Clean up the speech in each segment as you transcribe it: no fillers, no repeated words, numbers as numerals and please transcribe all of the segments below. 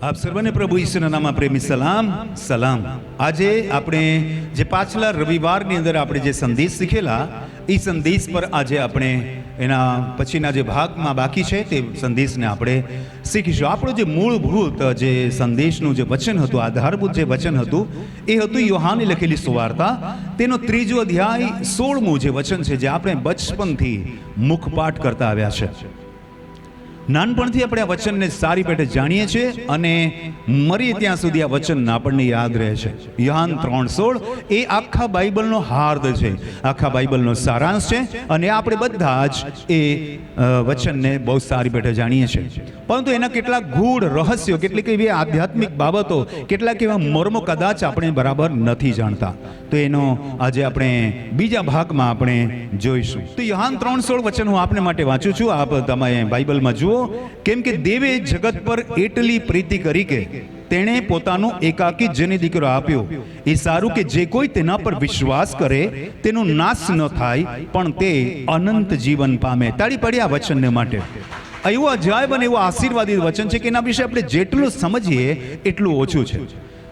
આપ સર્વને પ્રભુ ઈશ્વરના નામમાં પ્રેમી સલામ સલામ। આજે આપણે જે પાછલા રવિવારની અંદર આપણે જે સંદેશ શીખેલા એ સંદેશ પર આજે આપણે એના પછીના જે ભાગમાં બાકી છે તે સંદેશને આપણે શીખીશું। આપણું જે મૂળભૂત જે સંદેશનું જે વચન હતું, આધારભૂત જે વચન હતું એ હતું યોહાનની લખેલી સુવાર્તા તેનો 3 અધ્યાય 16મું જે વચન છે, જે આપણે બચપનથી મુખપાઠ કરતા આવ્યા છે। નાનપણથી આપણે આ વચનને સારી પેટે જાણીએ છીએ અને મરીએ ત્યાં સુધી આ વચન આપણને યાદ રહે છે। યોહાન 3:16 એ આખા બાઇબલનો હાર્દ છે, આખા બાઇબલનો સારાંશ છે અને આપણે બધા જ એ વચનને બહુ સારી પેટે જાણીએ છીએ। પરંતુ એના કેટલાક ગૂઢ રહસ્યો, કેટલીક એવી આધ્યાત્મિક બાબતો, કેટલાક એવા મર્મો કદાચ આપણે બરાબર નથી જાણતા, તો એનો આજે આપણે બીજા ભાગમાં આપણે જોઈશું। તો યોહાન 3:16 વચન હું આપને માટે વાંચું છું, આપ તમે બાઇબલમાં જુઓ। કેમ કે દેવે જગત પર એટલી પ્રીતિ કરી કે તેણે પોતાનો એકાકી જન દીકરો આપ્યો, એ સારું કે જે કોઈ તેના પર વિશ્વાસ કરે તેનો નાશ ન થાય પણ તે અનંત જીવન પામે। તાળી પડી આ વચનને માટે। એવું અજાયબ અને એવું આશીર્વાદિત વચન છે કે એના વિશે આપણે જેટલું સમજીએ એટલું ઓછું છે।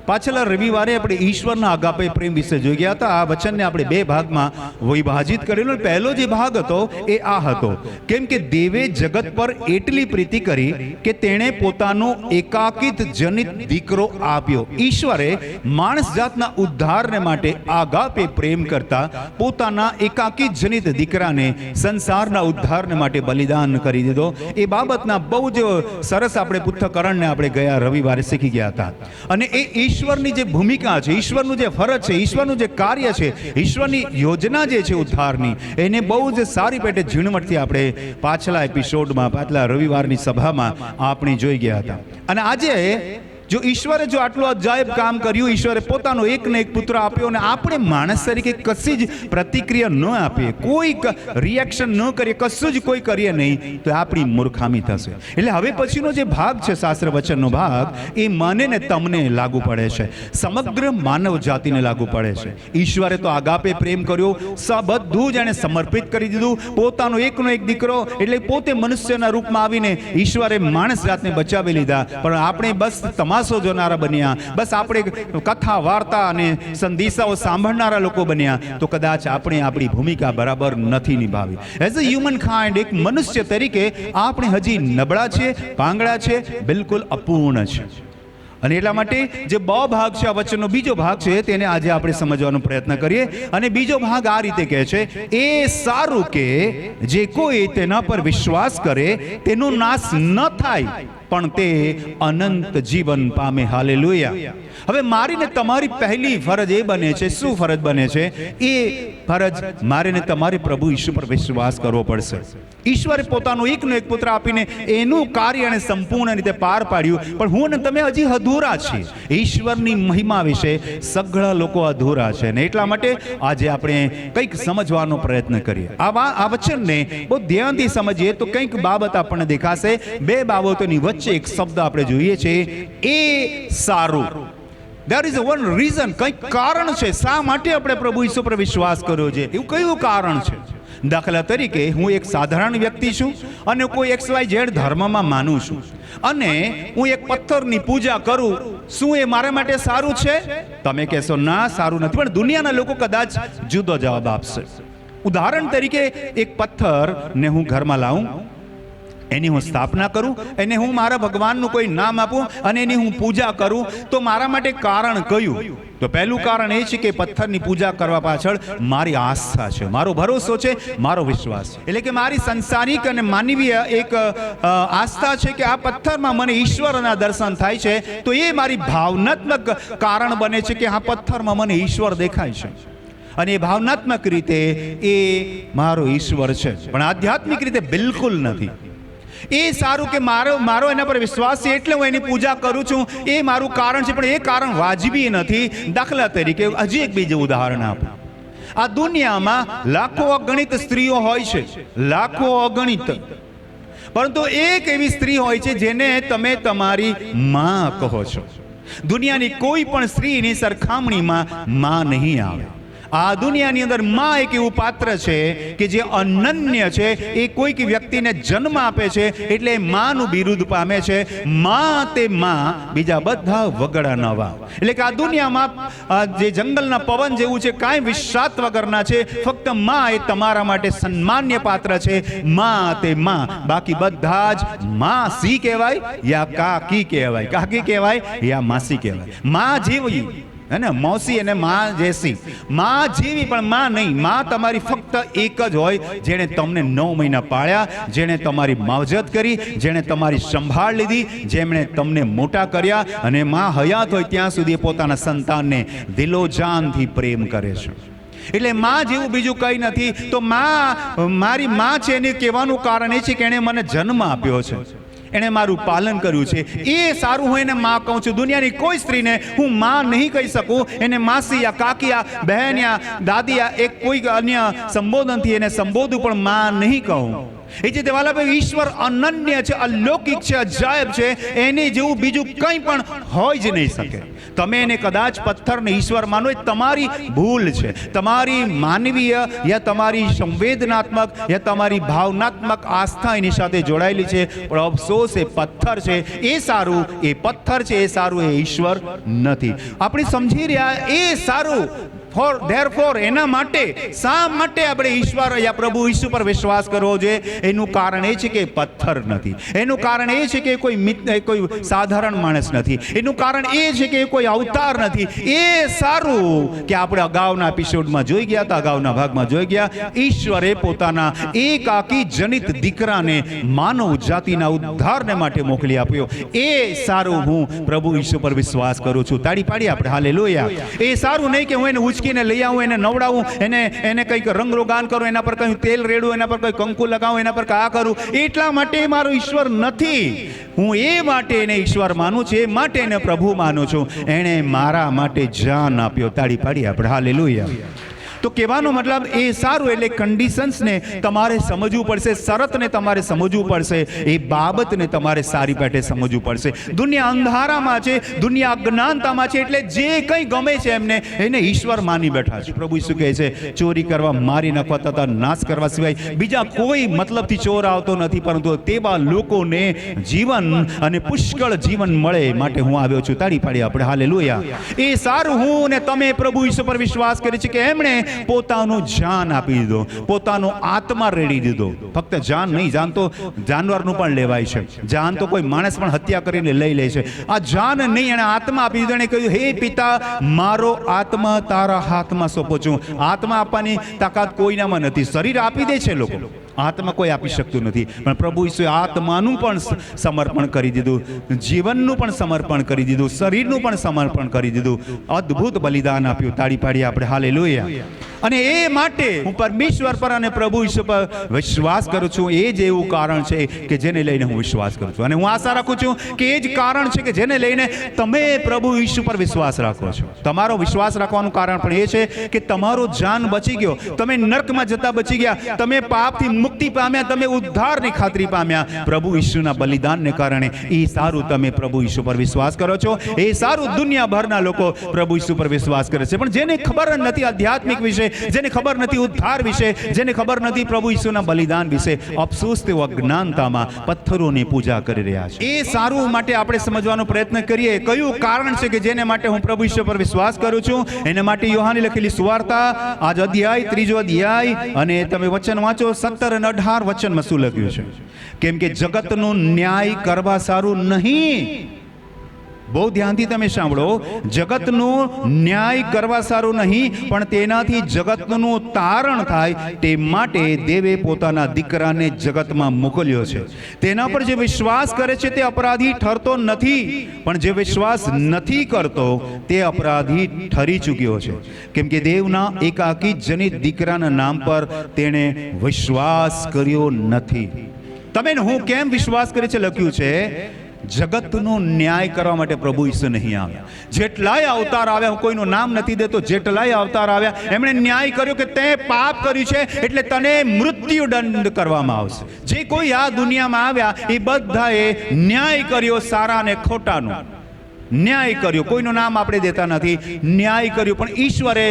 પાછલા રવિવારે આપણે ઈશ્વરના આગાપે પ્રેમ વિશે જોઈ ગયા હતા। આ વચનને આપણે 2 ભાગમાં વિભાજિત કરેલો। પહેલો જે ભાગ હતો એ આ હતો, કેમ કે દેવે જગત પર એટલી પ્રીતિ કરી કે તેણે પોતાનો એકાકિત જનિત દીકરો આપ્યો। ઈશ્વરે માણસ જાતના ઉદ્ધારને માટે આગાપે પ્રેમ કરતા પોતાના એકાકિત જનિત દીકરાને સંસારના ઉદ્ધારને માટે બલિદાન કરી દીધો। એ બાબતના બહુ જ સરસ આપણે પૃથ્થકરણને આપણે ગયા રવિવારે શીખી ગયા હતા। અને એ ઈશ્વરની જે ભૂમિકા છે, ઈશ્વરનું જે ફરજ છે, ઈશ્વરનું જે કાર્ય છે, ઈશ્વરની યોજના જે છે ઉદ્ધારની, એને બહુ જ સારી પેટે ઝીણવટથી આપણે પાછલા એપિસોડમાં, પાછલા રવિવારની સભામાં આપણે જોઈ ગયા હતા। અને આજે જો ઈશ્વરે જો આટલું અજાયબ કામ કર્યું, ઈશ્વરે પોતાનો એક ને એક પુત્ર આપ્યો અને આપણે માણસ તરીકે કશી જ પ્રતિક્રિયા ન આપીએ, કોઈ રિએક્શન ન કરીએ, કશું જ કોઈ કરીએ નહીં, તો આપણી મૂર્ખામી થશે। એટલે હવે પછીનો જે ભાગ છે, શાસ્ત્ર વચનનો ભાગ, એ મને ને તમને લાગુ પડે છે, સમગ્ર માનવ જાતિને લાગુ પડે છે। ઈશ્વરે તો આગાપે પ્રેમ કર્યો, બધું જ એણે સમર્પિત કરી દીધું, પોતાનો એકનો એક દીકરો, એટલે પોતે મનુષ્યના રૂપમાં આવીને ઈશ્વરે માણસ જાતને બચાવી લીધા। પણ આપણે બસ તમાશો જોનારા બન્યા, બસ આપણે કથા વાર્તા અને સંદેશાઓ સાંભળનારા લોકો બન્યા, તો કદાચ આપણે આપણી ભૂમિકા બરાબર નથી નિભાવી। એઝ અ હ્યુમન કાઇન્ડ, એક મનુષ્ય તરીકે આપણે હજી નબળા છે, પાંગડા છે, બિલકુલ અપૂર્ણ છે। અને એટલા માટે જે ભાગ છે, આ વચનનો બીજો ભાગ છે, તેને આજે આપણે સમજવાનો પ્રયત્ન કરીએ। અને બીજો ભાગ આ રીતે કહે છે, એ સારું કે જે કોઈ તેના પર વિશ્વાસ કરે તેનો નાશ ન થાય પણ તે અનંત જીવન પામે। હાલેલુયા। હવે મારી ને તમારી પહેલી ફરજ એ બને છે, શું ફરજ બને છે? એ ફરજ મારે ને તમારે પ્રભુ ઈશ્વર પર વિશ્વાસ કરવો પડશે। ઈશ્વરે પોતાનો એકનો એક પુત્ર આપીને એનું કાર્ય એને સંપૂર્ણ રીતે પાર પાડ્યું, પણ હું અને તમે હજી અધૂરા છીએ। ઈશ્વરની મહિમા વિશે સઘળા લોકો અધૂરા છે, ને એટલા માટે આજે આપણે કંઈક સમજવાનો પ્રયત્ન કરીએ। આ વચનને બહુ ધ્યાનથી સમજીએ તો કંઈક બાબત આપણને દેખાશે। 2 બાબતોની વચ્ચે એક શબ્દ આપણે જોઈએ છે, એ સારું। There is one reason, કંઈક કારણ છે શા માટે આપણે પ્રભુ ઈસુ પર વિશ્વાસ કર્યો છે। એવું કયું કારણ છે? દાખલા તરીકે હું એક સાધારણ વ્યક્તિ છું અને કોઈ XYZ ધર્મમાં માનું છું અને હું એક પથ્થરની પૂજા કરું, શું એ મારા માટે સારું છે? તમે કહેશો ના, સારું નથી, પણ દુનિયાના લોકો કદાચ જુદો જવાબ આપશે। ઉદાહરણ તરીકે એક પથ્થરને હું ઘરમાં લાવું, એની હું સ્થાપના કરું, એને હું મારા ભગવાનનું કોઈ નામ આપું અને એની હું પૂજા કરું, તો મારા માટે કારણ કયું? તો પહેલું કારણ એ છે કે પથ્થરની પૂજા કરવા પાછળ મારી આસ્થા છે, મારો ભરોસો છે, મારો વિશ્વાસ છે। એટલે કે મારી સંસારિક અને માનવીય એક આસ્થા છે કે આ પથ્થરમાં મને ઈશ્વરના દર્શન થાય છે, તો એ મારી ભાવનાત્મક કારણ બને છે કે આ પથ્થરમાં મને ઈશ્વર દેખાય છે અને એ ભાવનાત્મક રીતે એ મારો ઈશ્વર છે, પણ આધ્યાત્મિક રીતે બિલકુલ નથી। એ સારું કે મારો એના પર વિશ્વાસ છે એટલે હું એની પૂજા કરું છું, એ મારું કારણ છે, પણ એ કારણ વાજબી નથી। દાખલા તરીકે હજી એક બીજું ઉદાહરણ આપું। આ દુનિયામાં લાખો અગણિત સ્ત્રીઓ હોય છે, લાખો અગણિત, પરંતુ એક એવી સ્ત્રી હોય છે જેને તમે તમારી માં કહો છો। દુનિયાની કોઈ પણ સ્ત્રીની સરખામણીમાં માં નહીં આવે। આ દુનિયાની અંદર માં એક એવું પાત્ર છે કે જે અનન્ય છે. એ કોઈક વ્યક્તિને જન્મ આપે છે એટલે માનું બિરુદ પામે છે. માં તે માં, બીજા બધા વગડા નવા. એટલે કે આ દુનિયામાં જે જંગલના પવન જેવું છે, કાંઈ વિશ્વાસ વગરના છે. ફક્ત માં એ તમારા માટે સન્માન્ય પાત્ર છે. માં તે માં, બાકી બધા જ માસી કહેવાય યા કાકી કહેવાય, કાકી કહેવાય યા માસી કહેવાય. માં જેવી હે ને, મૌસી અને માં જેસી. માં જેવી પણ માં નહીં. માં તમારી ફક્ત એક જ હોય, જેણે તમને 9 મહિના પાળ્યા, જેણે તમારી માવજત કરી, જેણે તમારી સંભાળ લીધી, જેમણે તમને મોટા કર્યા. અને માં હયાત હોય ત્યાં સુધી પોતાના સંતાનને દિલોજાનથી પ્રેમ કરે છે. એટલે માં જેવું બીજું કંઈ નથી. તો માં મારી માં છે એને કહેવાનું કારણ એ છે કે એણે મને જન્મ આપ્યો છે, એણે મારું પાલન કર્યું છે. એ સારું હું એને માં કહું છું. દુનિયાની કોઈ સ્ત્રીને હું માં નહીં કહી શકું. એને માસી યા કાકી યા બહેન યા દાદી યા એક કોઈ અન્ય સંબોધનથી એને સંબોધું, પણ માં નહીં કહું. એ જે દેવાલાભાઈ ઈશ્વર અનન્ય છે, અલૌકિક છે, અજાયબ છે. એની જેવું બીજું કંઈ પણ હોય જ નહીં શકે. તમે એને કદાચ પથ્થરને ઈશ્વર માનો, એ તમારી ભૂલ છે. તમારી માનવીય યા તમારી સંવેદનાત્મક યા તમારી ભાવનાત્મક આસ્થા એની સાથે જોડાયેલી છે. પણ અફસોસ એ પથ્થર છે. એ સારું એ પથ્થર છે, એ સારું એ ઈશ્વર નથી. આપણે સમજી રહ્યા એ સારું. Therefore, એના માટે શા માટે આપણે ઈશ્વર યા પ્રભુ ઈસુ પર વિશ્વાસ કરવો જોઈએ? એનું કારણ એ છે કે પથ્થર નથી. એનું કારણ એ છે કે કોઈ સાધારણ માણસ નથી. એનું કારણ એ છે કે કોઈ અવતાર નથી. એ સારું કે આપણે અગાઉના એપિસોડમાં જોઈ ગયા હતા, અગાઉના ભાગમાં જોઈ ગયા, ઈશ્વરે પોતાના એકાકી જનિત દીકરાને માનવ જાતિના ઉદ્ધારને માટે મોકલી આપ્યો. એ સારું હું પ્રભુ ઈસુ પર વિશ્વાસ કરું છું. તાળી પાડી આપણે હાલેલુયા. એ સારું નહીં કે હું એને ઉચકીને લઈ આવું, એને નવડાવું, એને કંઈક રંગરોગાન કરું, એના પર કંઈ તેલ રેડું, એના પર કંઈ કંકુ લગાવું, એના પર આ કરું. એટલા માટે મારો ઈશ્વર નથી. હું એ માટે એને ઈશ્વર માનું છું, એ માટે એને પ્રભુ માનું છું. એણે મારા માટે જાન આપ્યો. તાળી પાડી આપણે હાલેલુયા. તો કહેવાનો મતલબ એ સારું એટલે કન્ડિશન્સને તમારે સમજવું પડશે, શરતને તમારે સમજવું પડશે, એ બાબતને તમારે સારી પેટે સમજવું પડશે. દુનિયા અંધારામાં છે, દુનિયા અજ્ઞાનતામાં છે, એટલે જે કંઈ ગમે છે એમને એને ઈશ્વર માની બેઠા છે. પ્રભુ ઈસુ કહે છે, ચોરી કરવા, મારી નાખવા તથા નાશ કરવા સિવાય બીજા કોઈ મતલબથી ચોર આવતો નથી, પરંતુ તેવા લોકોને જીવન અને પુષ્કળ જીવન મળે માટે હું આવ્યો છું. તાળી પાડી આપણે હાલેલુયા. એ સારું હું ને તમે પ્રભુ ઈસુ પર વિશ્વાસ કરી છે કે એમણે પોતાનું જાન આપી દીધો, પોતાનો આત્મા રેડી દીધો. ફક્ત જાન નહીં, જાન તો જાનવરનું પણ લેવાય છે. જાન તો કોઈ માણસ પણ હત્યા કરીને લઈ લે છે. આ જાન નહીં, એને આત્મા આપી દીધો. એને કહ્યું, હે પિતા, મારો આત્મા તારા હાથમાં સોંપું છું. આત્મા આપવાની તાકાત કોઈનામાં નથી. શરીર આપી દે છે લોકો, આત્મા કોઈ આપી શકતું નથી. પણ પ્રભુ ઈસુએ આત્માનું પણ સમર્પણ કરી દીધું, જીવનનું પણ સમર્પણ કરી દીધું, શરીરનું પણ સમર્પણ કરી દીધું. અદ્ભુત બલિદાન આપ્યું. તાળી પાડી આપણે હાલેલુયા. અને એ માટે હું પરમેશ્વર પર અને પ્રભુ ઈસુ પર વિશ્વાસ કરું છું. એ જ એવું કારણ છે કે જેને લઈને હું વિશ્વાસ કરું છું. અને હું આશા રાખું છું કે એ જ કારણ છે કે જેને લઈને તમે પ્રભુ ઈસુ પર વિશ્વાસ રાખો છો. તમારો વિશ્વાસ રાખવાનું કારણ પણ એ છે કે તમારો જાન બચી ગયો, તમે નર્કમાં જતા બચી ગયા, તમે પાપથી મુક્તિ પામ્યા, તમે ઉદ્ધારની ખાતરી પામ્યા પ્રભુ ઈસુના બલિદાનને કારણે. એ સારું તમે પ્રભુ ઈસુ પર વિશ્વાસ કરો છો. એ સારું દુનિયાભરના લોકો પ્રભુ ઈસુ પર વિશ્વાસ કરે છે. પણ જેને ખબર નથી આધ્યાત્મિક વિશે, જેને ખબર નથી ઉદ્ધાર વિશે, જેને ખબર નથી પ્રભુ ઈસુના બલિદાન વિશે, અફસોસ તેઓ અજ્ઞાનતામાં પથ્થરોની પૂજા કરી રહ્યા છે. એ સારું માટે આપણે સમજવાનો પ્રયત્ન કરીએ કયું કારણ છે કે જેને માટે હું પ્રભુ ઈસુ પર વિશ્વાસ કરું છું. એને માટે યોહાનની લખેલી સુવાર્તા આજ અધ્યાય 3 અધ્યાય અને તમે વચન વાંચો 17 અને 18 વચનમાં શું લખ્યું છે? કેમ કે જગતનો ન્યાય કરવા સારું નહીં. બહુ ધ્યાનથી તમે સાંભળો. જગતનો ન્યાય કરવા સારું નહીં, પણ તેનાથી જગતનું તારણ થાય તે માટે દેવે પોતાના દીકરાને જગતમાં મોકલ્યો છે. તેના પર જે વિશ્વાસ કરે છે તે અપરાધી ઠરતો નથી, પણ જે વિશ્વાસ નથી કરતો તે અપરાધી ઠરી ચૂક્યો છે, કેમ કે દેવના એકાકી જનિત દીકરાના નામ પર તેણે વિશ્વાસ કર્યો નથી. તમે હું કેમ વિશ્વાસ કરે છે લખ્યું છે, જગતનો ન્યાય કરવા માટે પ્રભુ ઈસુ નહીં આવ્યા. જેટલાય અવતાર આવ્યા, હું કોઈનું નામ નથી દેતો, જેટલાય અવતાર આવ્યા એમણે ન્યાય કર્યો કે તે પાપ કર્યું છે એટલે તને મૃત્યુદંડ કરવામાં આવશે. જે કોઈ આ દુનિયામાં આવ્યા એ બધાએ ન્યાય કર્યો, સારા અને ખોટાનો ન્યાય કર્યો. કોઈનું નામ આપણે દેતા નથી, ન્યાય કર્યું. પણ ઈશ્વરે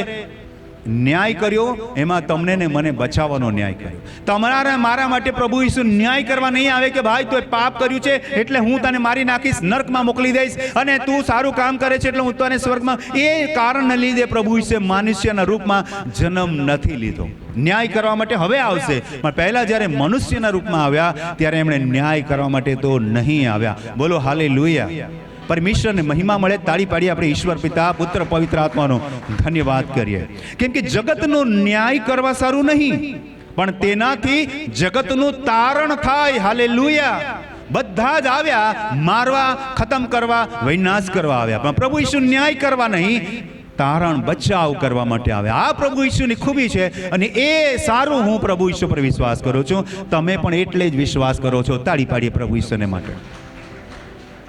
ન્યાય કર્યો, એમાં તમને ને મને બચાવવાનો ન્યાય કર્યો. તમારા મારા માટે પ્રભુ ઈસુ ન્યાય કરવા નહીં આવે કે ભાઈ તું પાપ કર્યું છે એટલે હું તને મારી નાખીશ, નર્કમાં મોકલી દઈશ, અને તું સારું કામ કરે છે એટલે હું તને સ્વર્ગમાં. એ કારણને લીધે પ્રભુ ઈસુએ મનુષ્યના રૂપમાં જન્મ નથી લીધો. ન્યાય કરવા માટે હવે આવશે, પણ પહેલા જ્યારે મનુષ્યના રૂપમાં આવ્યા ત્યારે એમણે ન્યાય કરવા માટે તો નહીં આવ્યા. બોલો હાલેલુયા. પરમેશ્વરને મહિમા મળે. તાળી પાડી આપણે ઈશ્વર પિતા, પુત્ર, પવિત્ર આત્માનો ધન્યવાદ કરીએ. કેમ કે જગતનો ન્યાય કરવા સારું નહીં, પણ તેનાથી જગતનું તારણ થાય. હાલેલુયા. બધા જ આવ્યા મારવા, ખતમ કરવા, વિનાશ કરવા આવ્યા, પણ પ્રભુ ઈસુ ન્યાય કરવા નહીં, તારણ બચાવ કરવા માટે આવ્યા. આ પ્રભુ ઈસુની ખૂબી છે, અને એ સારું હું પ્રભુ ઈસુ પર વિશ્વાસ કરું છું. તમે પણ એટલે જ વિશ્વાસ કરો છો. તાળી પાડીએ પ્રભુ ઈસુને માટે.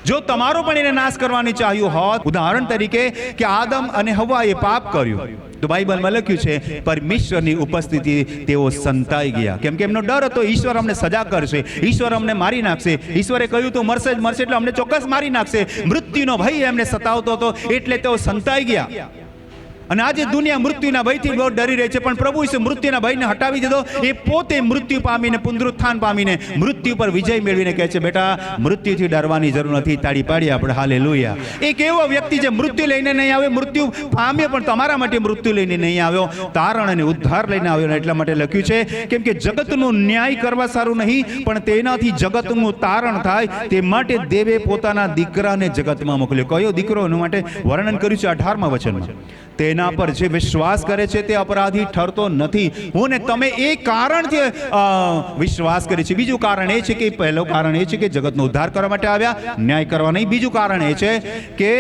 જો તમારો પણ એને નાશ કરવાની ચાહ્યું હોત, ઉદાહરણ તરીકે કે આદમ અને હવ્વાએ પાપ કર્યું, તો બાઇબલમાં લખ્યું છે પરમેશ્વરની ઉપસ્થિતિ તેઓ સંતાઈ ગયા. કેમ કે એમનો ડર હતો ઈશ્વર અમને સજા કરશે, ઈશ્વર અમને મારી નાખશે. ઈશ્વરે કહ્યું તો મરશે જ મરશે, એટલે અમને ચોક્કસ મારી નાખશે. મૃત્યુનો ભય એમને સતાવતો હતો, એટલે તેઓ સંતાઈ ગયા. અને આજે દુનિયા મૃત્યુના ભયથી બહુ ડરી રહી છે, પણ પ્રભુ ઈસુ મૃત્યુના ભયને હટાવી દીધો. એ પોતે મૃત્યુ પામીને, પુનરુત્થાન પામીને, મૃત્યુ પર વિજય મેળવીને કહે છે બેટા મૃત્યુથી ડરવાની જરૂર નથી. તાળી પાડીએ આપણે હાલેલુયા. એક એવો વ્યક્તિ જે મૃત્યુ લઈને નહીં આવ્યો, મૃત્યુ પામ્યો પણ તમારા માટે મૃત્યુ લઈને નહીં આવ્યો, તારણ અને ઉદ્ધાર લઈને આવ્યો. એટલા માટે લખ્યું છે કેમ કે જગતનો ન્યાય કરવા સારું નહીં, પણ તેનાથી જગતનું તારણ થાય, તે માટે દેવે પોતાના દીકરાને જગતમાં મોકલ્યો. કયો દીકરો? એના માટે વર્ણન કર્યું છે 18મા વચનમાં. તેના પર જે વિશ્વાસ કરે છે તે અપરાધી ઠરતો નથી. હું ને તમે એ કારણથી વિશ્વાસ કરે છે. બીજું કારણ એ છે કે પહેલું કારણ એ છે કે જગતનો ઉદ્ધાર કરવા માટે આવ્યા, ન્યાય કરવા નહીં. બીજું કારણ એ છે કે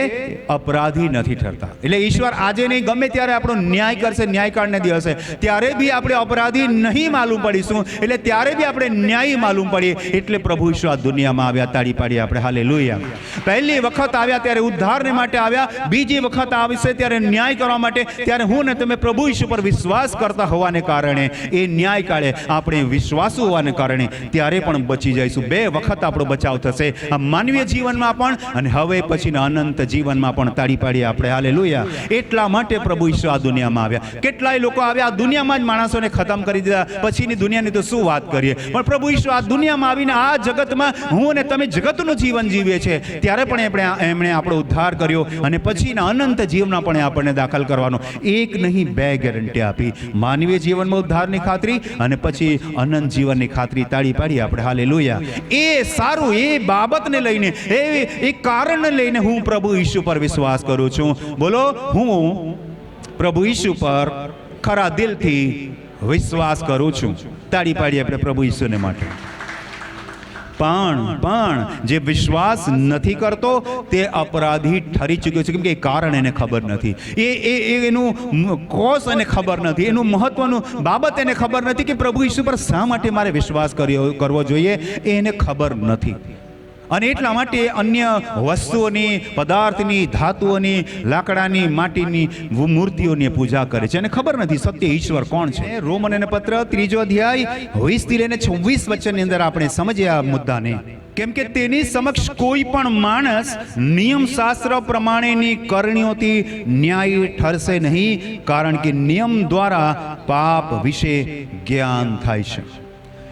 અપરાધી નથી ઠરતા. એટલે ઈશ્વર આજે નહીં, ગમે ત્યારે આપણો ન્યાય કરશે, ન્યાયકાળને દિવસે, ત્યારે બી આપણે અપરાધી નહીં માલુમ પડીશું. એટલે ત્યારે બી આપણે ન્યાય માલુમ પડીએ. એટલે પ્રભુ ઈશ્વર આ દુનિયામાં આવ્યા. તાળી પાડીએ આપણે હાલેલુયા. પહેલી વખત આવ્યા ત્યારે ઉદ્ધારને માટે આવ્યા, બીજી વખત આવશે ત્યારે ન્યાય માટે. ત્યારે હું ને તમે પ્રભુ ઈસુ પર વિશ્વાસ કરતા હોવાને કારણે, એ ન્યાય કાળે આપણે વિશ્વાસુ હોવાને કારણે ત્યારે પણ બચી જઈશું. બે વખત આપણો બચાવ થશે, આ માનવીય જીવનમાં પણ અને હવે પછીના અનંત જીવનમાં પણ. તાળી પાડીએ આપણે હાલેલુયા. એટલા માટે પ્રભુ ઈસુ આ દુનિયામાં આવ્યા. કેટલાય લોકો આવ્યા, આ દુનિયામાં જ માણસોને ખતમ કરી દીધા, પછીની દુનિયાની તો શું વાત કરીએ. પણ પ્રભુ ઈસુ આ દુનિયામાં આવીને આ જગતમાં હું અને તમે જગતનું જીવન જીવીએ છીએ, ત્યારે પણ એમણે આપણો ઉદ્ધાર કર્યો, અને પછીના અનંત જીવનમાં પણ આપણને દાખલ કરવાનો. એક નહીં, બે ગેરંટી આપી. માનવીય જીવનમાં ઉદ્ધારની ખાતરી, અને પછી અનંત જીવનની ખાતરી. તાળી પાડીએ આપણે હાલેલુયા. એ સારું, એ બાબતને લઈને, એ કારણને લઈને હું પ્રભુ ઈસુ પર વિશ્વાસ કરું છું. બોલો, હું પ્રભુ ઈસુ પર ખરા દિલથી વિશ્વાસ કરું છું. તાળી પાડીએ આપણે પ્રભુ ઈસુને માટે. પણ જે વિશ્વાસ નથી કરતો તે અપરાધી ઠરી ચૂક્યો છે. કેમ કે એ કારણ એને ખબર નથી, એનું કોઝ એને ખબર નથી, એનું મહત્વનું બાબત એને ખબર નથી કે પ્રભુ ઈસુ પર શા માટે મારે વિશ્વાસ કરવો જોઈએ, એ એને ખબર નથી. અને એટલા માટે અન્ય વસ્તુઓની, પદાર્થની, ધાતુઓની, લાકડાની, માટીની મૂર્તિઓની પૂજા કરે છે. અને ખબર નથી સત્ય ઈશ્વર કોણ છે. રોમનને પત્ર 3 અધ્યાય 20 થી લઈને 26 વચનની અંદર આપણે સમજીએ આ મુદ્દાને. કેમ કે તેની સમક્ષ કોઈ પણ માણસ નિયમશાસ્ત્ર પ્રમાણેની કરણીઓથી ન્યાય ઠરશે નહીં, કારણ કે નિયમ દ્વારા પાપ વિશે જ્ઞાન થાય છે.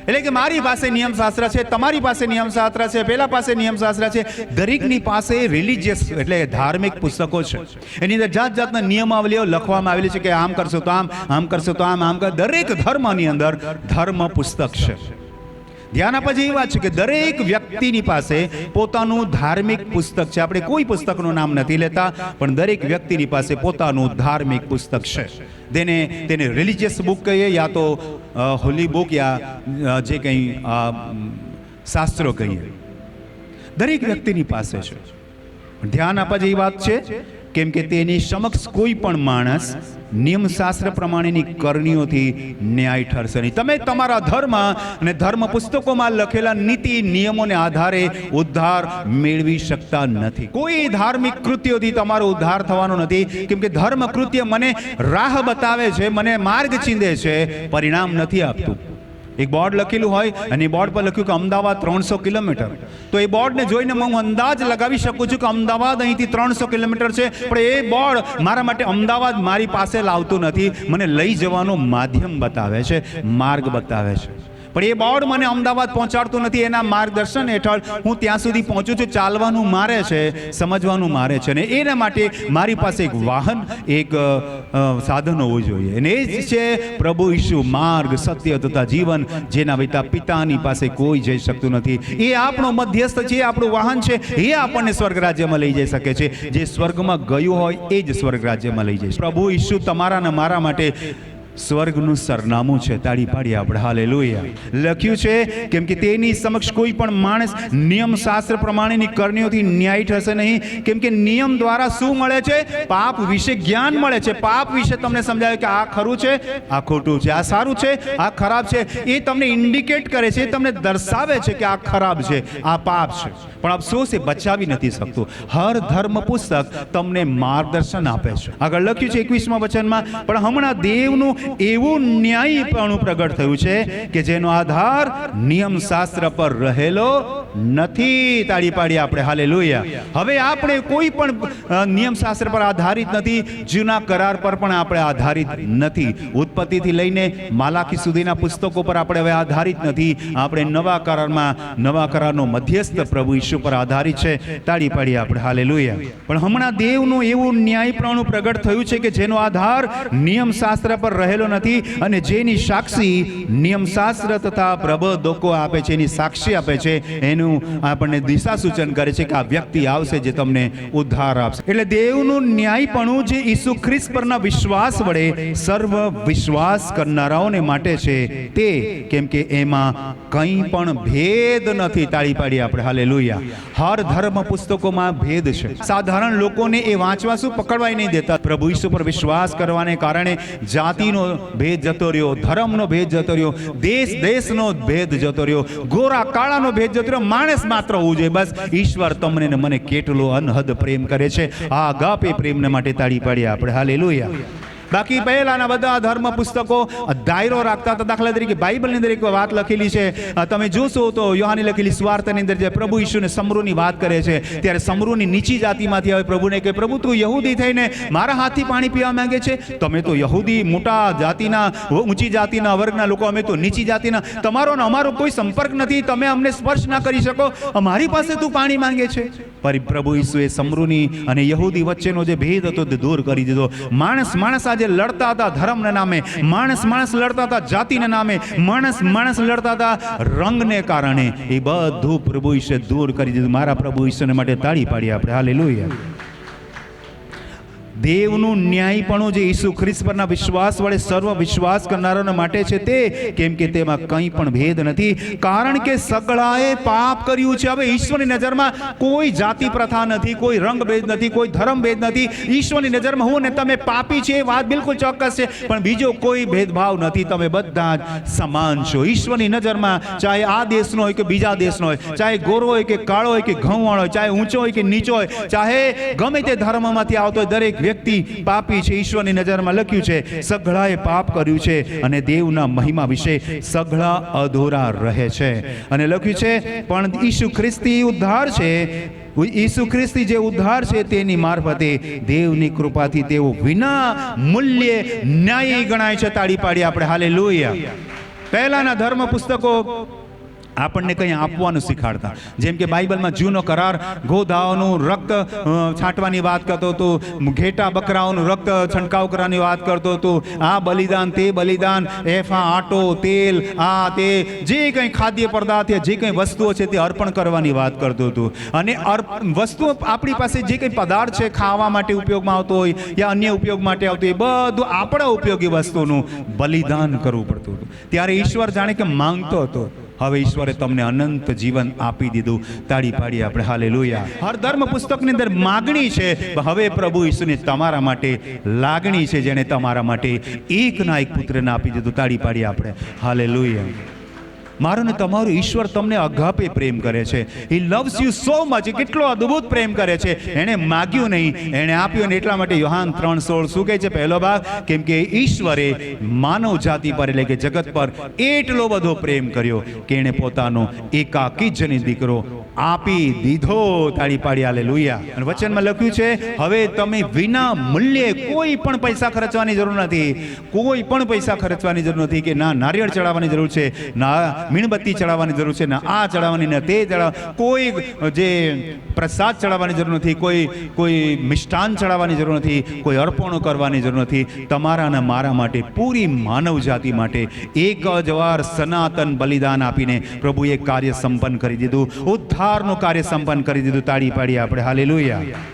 એટલે કે મારી પાસે નિયમશાસ્ત્ર છે, તમારી પાસે નિયમશાસ્ત્ર છે, પેલા પાસે નિયમશાસ્ત્ર છે. દરેકની પાસે રિલિજિયસ એટલે ધાર્મિક પુસ્તકો છે. એની અંદર જાત જાતના નિયમાવલીઓ લખવામાં આવેલી છે કે આમ કરશો તો આમ, આમ કરશો તો આમ, આમ. દરેક ધર્મની અંદર ધર્મ પુસ્તક છે. ધ્યાન આપવા જેવી વાત છે કે દરેક વ્યક્તિની પાસે પોતાનું ધાર્મિક પુસ્તક છે. આપણે કોઈ પુસ્તકનું નામ નથી લેતા, પણ દરેક વ્યક્તિની પાસે પોતાનું ધાર્મિક પુસ્તક છે. તેને રિલિજિયસ બુક કહીએ, યા તો હોલી બુક, યા જે કંઈ શાસ્ત્રો કહીએ, દરેક વ્યક્તિની પાસે છે. ધ્યાન આપવા જેવી વાત છે કેમ કે તેની સમક્ષ કોઈ પણ માણસ નિયમશાસ્ત્ર પ્રમાણેની કરણીઓથી ન્યાય ઠરશે નહીં. તમે તમારા ધર્મ અને ધર્મ પુસ્તકોમાં લખેલા નીતિ નિયમોને આધારે ઉદ્ધાર મેળવી શકતા નથી. કોઈ ધાર્મિક કૃત્યોથી તમારો ઉદ્ધાર થવાનો નથી. કેમ કે ધર્મ કૃત્ય મને રાહ બતાવે છે, મને માર્ગ ચીંધે છે, પરિણામ નથી આપતું. એક બોર્ડ લખેલું હોય અને એ બોર્ડ પર લખ્યું કે અમદાવાદ 300 કિલોમીટર, તો એ બોર્ડને જોઈને હું અંદાજ લગાવી શકું છું કે અમદાવાદ અહીંથી 300 કિલોમીટર છે, પણ એ બોર્ડ મારા માટે અમદાવાદ મારી પાસે લાવતું નથી, મને લઈ જવાનું માધ્યમ બતાવે છે, માર્ગ બતાવે છે, પણ એ બોર્ડ મને અમદાવાદ પહોંચાડતું નથી. એના માર્ગદર્શન હેઠળ હું ત્યાં સુધી પહોંચું છું. ચાલવાનું મારે છે, સમજવાનું મારે છે, અને એના માટે મારી પાસે એક વાહન, એક સાધન હોવું જોઈએ, અને એ જ છે પ્રભુ ઈસુ, માર્ગ, સત્ય તથા જીવન, જેના પિતાની પાસે કોઈ જઈ શકતું નથી. એ આપણો મધ્યસ્થ છે, આપણું વાહન છે, એ આપણને સ્વર્ગ રાજ્યમાં લઈ જઈ શકે છે. જે સ્વર્ગમાં ગયું હોય એ જ સ્વર્ગ રાજ્યમાં લઈ જશે. પ્રભુ ઈસુ તમારા અને મારા માટે સ્વર્ગનું સરનામું છે. તાળી પાડીએ આપણે, હાલેલુયા. લખ્યું છે કેમ કે તેની સમક્ષ કોઈ પણ માણસ નિયમ શાસ્ત્ર પ્રમાણેની કરણીઓથી ન્યાય થશે નહીં, કેમ કે નિયમ દ્વારા શું મળે છે? પાપ વિશે જ્ઞાન મળે છે. પાપ વિશે તમને સમજાવે કે આ ખરું છે, આ ખોટું છે, આ સારું છે, આ ખરાબ છે. એ તમને ઇન્ડિકેટ કરે છે, એ તમને દર્શાવે છે કે આ ખરાબ છે, આ પાપ છે. પણ અફસોસ એ બચાવી નથી શકતું. હર ધર્મ પુસ્તક તમને માર્ગદર્શન આપે છે. આગળ લખ્યું છે 21મા વચનમાં, પણ હમણાં દેવનું એવું ન્યાયીપણું પ્રગટ થયું છે કે જેનો આધાર નિયમ શાસ્ત્ર પર રહેલો નથી. તાળી પાડીએ આપણે, હાલેલુયા. હવે આપણે કોઈ પણ નિયમ શાસ્ત્ર પર આધારિત નથી, જૂના કરાર પર પણ આપણે આધારિત નથી, ઉત્પત્તિથી લઈને માલાખી સુધીના પુસ્તકો પર આપણે હવે આધારિત નથી. આપણે નવા કરારનો મધ્યસ્થ પ્રભુ ઈસુ પર આધારિત છે. તાળી પાડીએ આપણે, હાલેલુયા. પણ હમણાં દેવનું એવું ન્યાયીપણું પ્રગટ થયું છે કે જેનો આધાર નિયમ શાસ્ત્ર પર રહેલો નથી, અને જેની સાક્ષી નિયમશાસ્ત્ર તથા પ્રબોધકો આપે છે, એની સાક્ષી આપે છે, એનું આપણને દિશા સૂચન કરે છે કે આ વ્યક્તિ આવશે જે તમને ઉદ્ધાર આપશે. એટલે દેવનું ન્યાયપણું જે ઈસુ ખ્રિસ્ત પરના વિશ્વાસ વડે સર્વ વિશ્વાસ કરનારાઓને માટે છે તે, કેમ કે એમાં કંઈ પણ ભેદ નથી. તાળી પાડીએ આપણે, હાલેલુયા. હર ધર્મ પુસ્તકોમાં ભેદ છે. સાધારણ લોકોને એ વાંચવા શું પકડવાય નહીં દેતા. પ્રભુ ઈસુ પર વિશ્વાસ કરવાને કારણે જાતિનો ભેદ જતો રહ્યો, ધર્મનો ભેદ જતો રહ્યો, દેશનો ભેદ જતો રહ્યો, ગોરા કાળાનો ભેદ જતો રહ્યો. માણસ માત્ર હોવું જોઈએ. બસ ઈશ્વર તમને ને મને કેટલો અનહદ પ્રેમ કરે છે. આ અગાપે પ્રેમને માટે તાળી પાડીએ આપણે, હાલેલુયા. બાકી પહેલાના બધા ધર્મ પુસ્તકો દાયરો રાખતા હતા. દાખલા તરીકે બાઇબલની અંદર એક વાત લખેલી છે, તમે જોશો તો યોહાની લખેલી સુવાર્તાની અંદર જે પ્રભુ ઈસુને સમરૂની વાત કરે છે, ત્યારે સમરૂની નીચી જાતિમાંથી આવે પ્રભુને કે પ્રભુ તું યહૂદી થઈને મારા હાથથી પાણી પીવા માંગે છે? તમે તો યહૂદી મોટા જાતિના, ઊંચી જાતિના વર્ગના લોકો, અમે તો નીચી જાતિના, તમારો ને અમારો કોઈ સંપર્ક નથી, તમે અમને સ્પર્શ ના કરી શકો, અમારી પાસે તું પાણી માંગે છે? પર પ્રભુ ઈસુએ સમરૂની અને યહૂદી વચ્ચેનો જે ભેદ હતો તે દૂર કરી દીધો. માણસ જે લડતા હતા ધર્મના નામે, માણસ લડતા હતા જાતિના નામે, માણસ લડતા હતા રંગને કારણે, એ બધું પ્રભુ ઈસુએ દૂર કરી દીધું. મારા પ્રભુ ઈસુને માટે તાળી પાડીએ આપણે, હાલેલુયા. દેવનું ન્યાયપણું જે ઈસુ ખ્રિસ્ત પરના વિશ્વાસ વડે સર્વ વિશ્વાસ કરનારાઓને માટે છે તે, કેમ કે તેમાં કંઈ પણ ભેદ નથી, કારણ કે સગળાએ પાપ કર્યું છે. હવે ઈશ્વરની નજરમાં કોઈ જાતિ પ્રથા નથી, કોઈ રંગ ભેદ નથી, કોઈ ધર્મ ભેદ નથી. ઈશ્વરની નજરમાં હું ને તમે પાપી છે, એ વાત બિલકુલ ચોક્કસ છે, પણ બીજો કોઈ ભેદભાવ નથી. તમે બધા જ સમાન છો ઈશ્વરની નજરમાં. ચાહે આ દેશનો હોય કે બીજા દેશનો હોય, ચાહે ગોરો હોય કે કાળો હોય કે ઘઉંવાળો હોય, ચાહે ઊંચો હોય કે નીચો હોય, ચાહે ગમે તે ધર્મમાંથી આવતો હોય, દરેક વ્યક્તિ પાપી છે. ઈશ્વરની નજરમાં લખ્યું છે સઘળાએ પાપ કર્યું છે અને દેવના મહિમા વિશે સઘળા અધૂરા રહે છે. અને લખ્યું છે પણ ઈસુ ખ્રિસ્તી ઉદ્ધાર છે, ઈસુ ખ્રિસ્તી જે ઉદ્ધાર છે તેની મારફતે દેવની કૃપાથી તેઓ વિના મૂલ્યે ન્યાયી ગણાય છે. તાળી પાડીએ આપણે, હાલેલુયા. પહેલાના ધર્મ પુસ્તકો આપણને કંઈ આપવાનું શીખાડતા, જેમ કે બાઇબલમાં જૂનો કરાર ગોધાઓનું રક્ત છાંટવાની વાત કરતો હતો, ઘેટા બકરાઓનું રક્ત છંટકાવ કરવાની વાત કરતો હતો, આ બલિદાન તે બલિદાન, એફા આટો તેલ આ તે જે કંઈ ખાદ્ય પદાર્થ જે કંઈ વસ્તુઓ છે તે અર્પણ કરવાની વાત કરતો હતો. અને વસ્તુઓ આપણી પાસે જે કંઈ પદાર્થ છે ખાવા માટે ઉપયોગમાં આવતો હોય યા અન્ય ઉપયોગ માટે આવતો હોય, બધું આપણા ઉપયોગી વસ્તુનું બલિદાન કરવું પડતું હતું. ત્યારે ઈશ્વર જાણે કે માંગતો હતો. હવે ઈશ્વરે તમને અનંત જીવન આપી દીધું. તાળી પાડીએ આપણે, હાલેલુયા. હર ધર્મ પુસ્તકની અંદર માગણી છે, હવે પ્રભુ ઈસુને તમારા માટે લાગણી છે, જેણે તમારા માટે એકના એક પુત્રને આપી દીધું. તાળી પાડીએ આપણે, હાલેલુયા. મારો ને તમારો ઈશ્વર તમને અગાપે પ્રેમ કરે છે. હી લવ્સ યુ સો મચ. કેટલો અદ્ભુત પ્રેમ કરે છે. એણે માગ્યું નહીં, એણે આપ્યું. ને એટલા માટે યોહાન 3:16 શું કહે છે? પહેલો ભાગ, કેમ કે ઈશ્વરે માનવ જાતિ પર એટલે કે જગત પર એટલો બધો પ્રેમ કર્યો કે એણે પોતાનો એકાકી જની દીકરો આપી દીધો. તાળી પાડી હાલેલુયા. અને વચનમાં લખ્યું છે, હવે તમે વિના મૂલ્યે કોઈ પણ પૈસા ખર્ચવાની જરૂર નથી. કોઈ પણ પૈસા ખર્ચવાની જરૂર નથી, કે ના નારિયેળ ચડાવવાની જરૂર છે, ના મીણબત્તી ચડાવવાની જરૂર છે, ના આ ચડાવવાની, ના તે ચડાવવા, કોઈ જે પ્રસાદ ચડાવવાની જરૂર નથી, કોઈ મિષ્ટાન ચડાવવાની જરૂર નથી, કોઈ અર્પણો કરવાની જરૂર નથી. તમારા અને મારા માટે, પૂરી માનવ જાતિ માટે એક જ વાર સનાતન બલિદાન આપીને પ્રભુએ કાર્ય સંપન્ન કરી દીધું. ઉદ્ધારનું કાર્ય સંપન્ન કરી દીધું. તાળી પાડીએ આપણે હાલેલુયા.